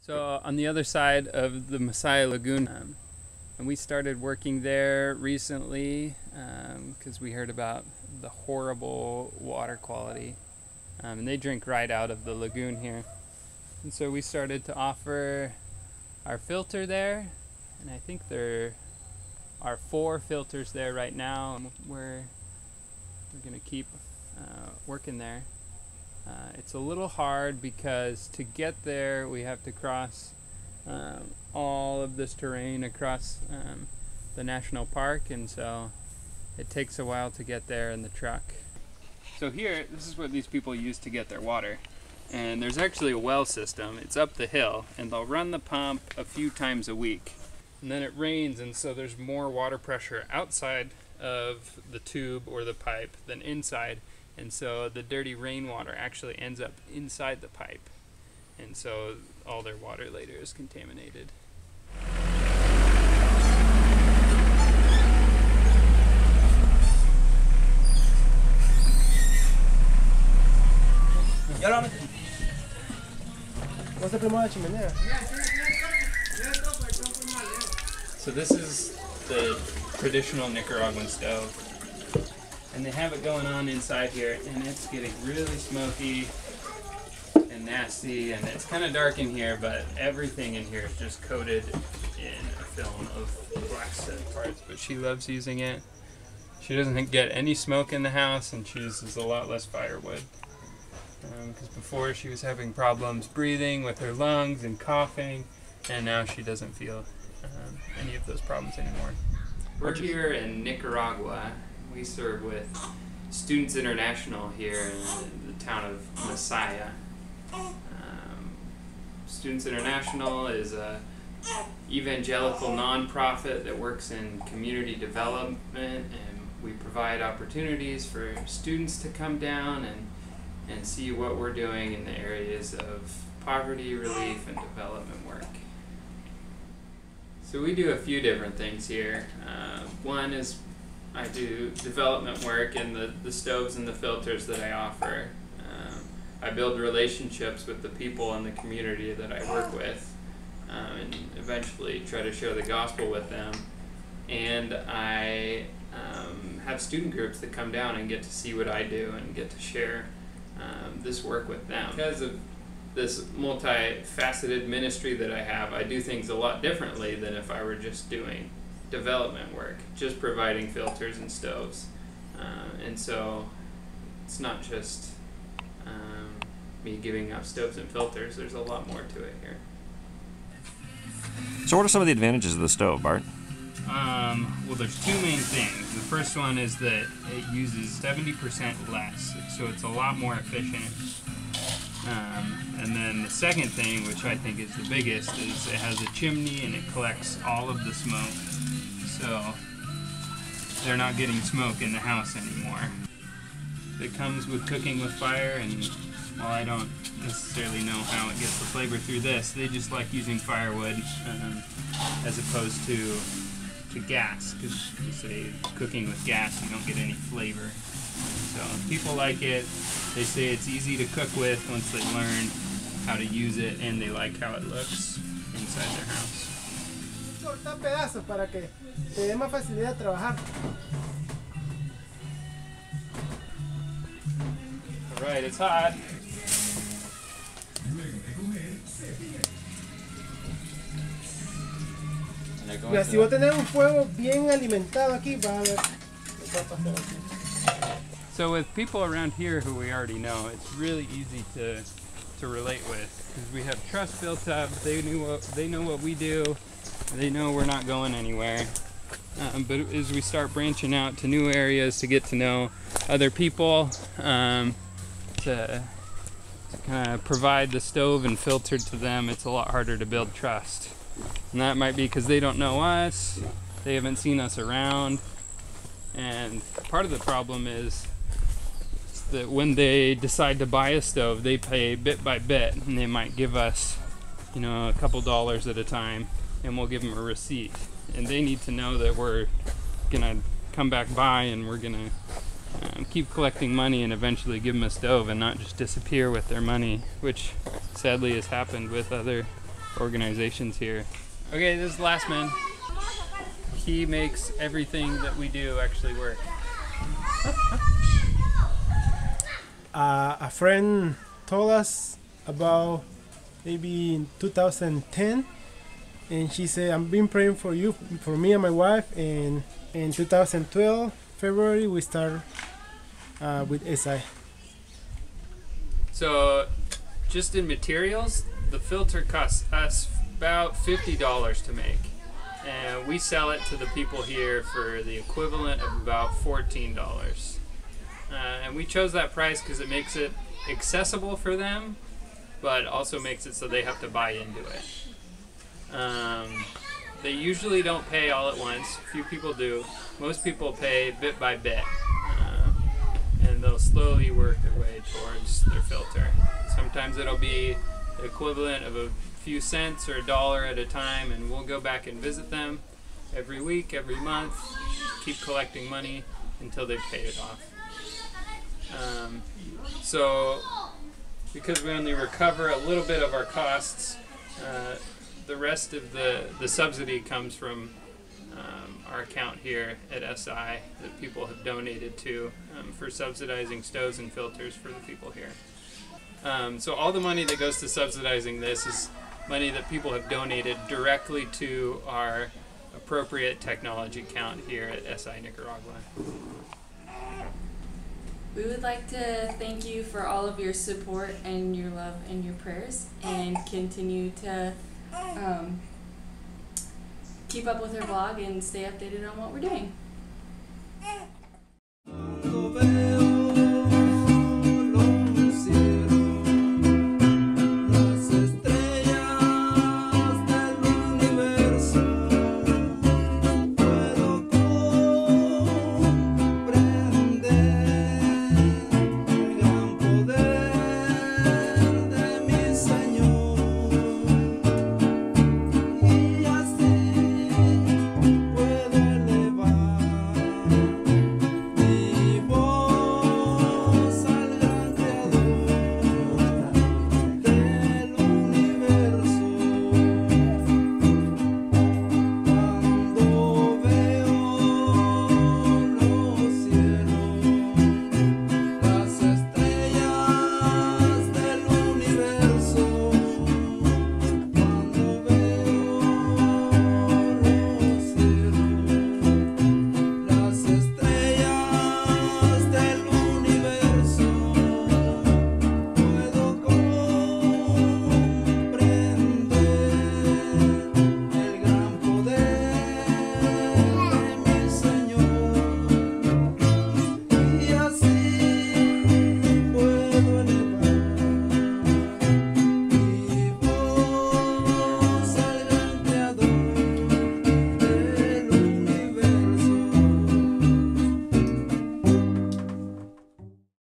So on the other side of the Masaya Lagoon, and we started working there recently because we heard about the horrible water quality, and they drink right out of the lagoon here. And so we started to offer our filter there, and I think there are 4 filters there right now. We're gonna keep working there. It's a little hard because to get there we have to cross all of this terrain across the national park, and so it takes a while to get there in the truck. So here, this is what these people use to get their water. And there's actually a well system. It's up the hill, and they'll run the pump a few times a week. And then it rains, and so there's more water pressure outside of the tube or the pipe than inside. And so the dirty rainwater actually ends up inside the pipe. And so all their water later is contaminated. So this is the traditional Nicaraguan stove. And they have it going on inside here, and it's getting really smoky and nasty, and it's kind of dark in here, but everything in here is just coated in a film of black soot parts. But she loves using it. She doesn't get any smoke in the house, and she uses a lot less firewood. Because before she was having problems breathing with her lungs and coughing, and now she doesn't feel any of those problems anymore. We're here in Nicaragua. We serve with Students International here in the town of Masaya. Students International is a evangelical nonprofit that works in community development, and we provide opportunities for students to come down and see what we're doing in the areas of poverty relief and development work. So we do a few different things here. One is I do development work in the stoves and the filters that I offer. I build relationships with the people in the community that I work with, and eventually try to share the gospel with them. And I have student groups that come down and get to see what I do and get to share this work with them. Because of this multifaceted ministry that I have, I do things a lot differently than if I were just doing development work, just providing filters and stoves. And so it's not just me giving out stoves and filters. There's a lot more to it here. So what are some of the advantages of the stove, Bart? Well, there's 2 main things. The first one is that it uses 70% less, so it's a lot more efficient. And then the second thing, which I think is the biggest, is it has a chimney and it collects all of the smoke. So they're not getting smoke in the house anymore. It comes with cooking with fire, and while I don't necessarily know how it gets the flavor through this, they just like using firewood as opposed to gas, because you say cooking with gas you don't get any flavor. So people like it. They say it's easy to cook with once they learn how to use it, and they like how it looks inside their house. Cortar pedazos para que te dé más facilidad de trabajar. Alright, it's hot. Mira, si vos tenés un fuego bien alimentado aquí, va a haber. So with people around here who we already know, it's really easy to relate with, because we have trust built up. They know what we do. They know we're not going anywhere. But as we start branching out to new areas to get to know other people, to kind of provide the stove and filter to them, it's a lot harder to build trust. And that might be because they don't know us, they haven't seen us around, and part of the problem is that when they decide to buy a stove, they pay bit by bit, and they might give us, you know, a couple dollars at a time, and we'll give them a receipt. And they need to know that we're gonna come back by, and we're gonna keep collecting money and eventually give them a stove and not just disappear with their money, which sadly has happened with other organizations here. Okay, this is the last man. He makes everything that we do actually work. A friend told us about maybe in 2010, and she said, I've been praying for you, for me and my wife, and in 2012 February we start with SI. So just in materials, the filter costs us about $50 to make, and we sell it to the people here for the equivalent of about $14. And we chose that price because it makes it accessible for them, but also makes it so they have to buy into it. They usually don't pay all at once. Few people do. Most people pay bit by bit, and they'll slowly work their way towards their filter. Sometimes it'll be the equivalent of a few cents or $1 at a time, and we'll go back and visit them every week, every month, keep collecting money until they've paid it off. So because we only recover a little bit of our costs, the rest of the subsidy comes from our account here at SI that people have donated to for subsidizing stoves and filters for the people here. So all the money that goes to subsidizing this is money that people have donated directly to our appropriate technology account here at SI Nicaragua. We would like to thank you for all of your support and your love and your prayers, and continue to keep up with our blog and stay updated on what we're doing.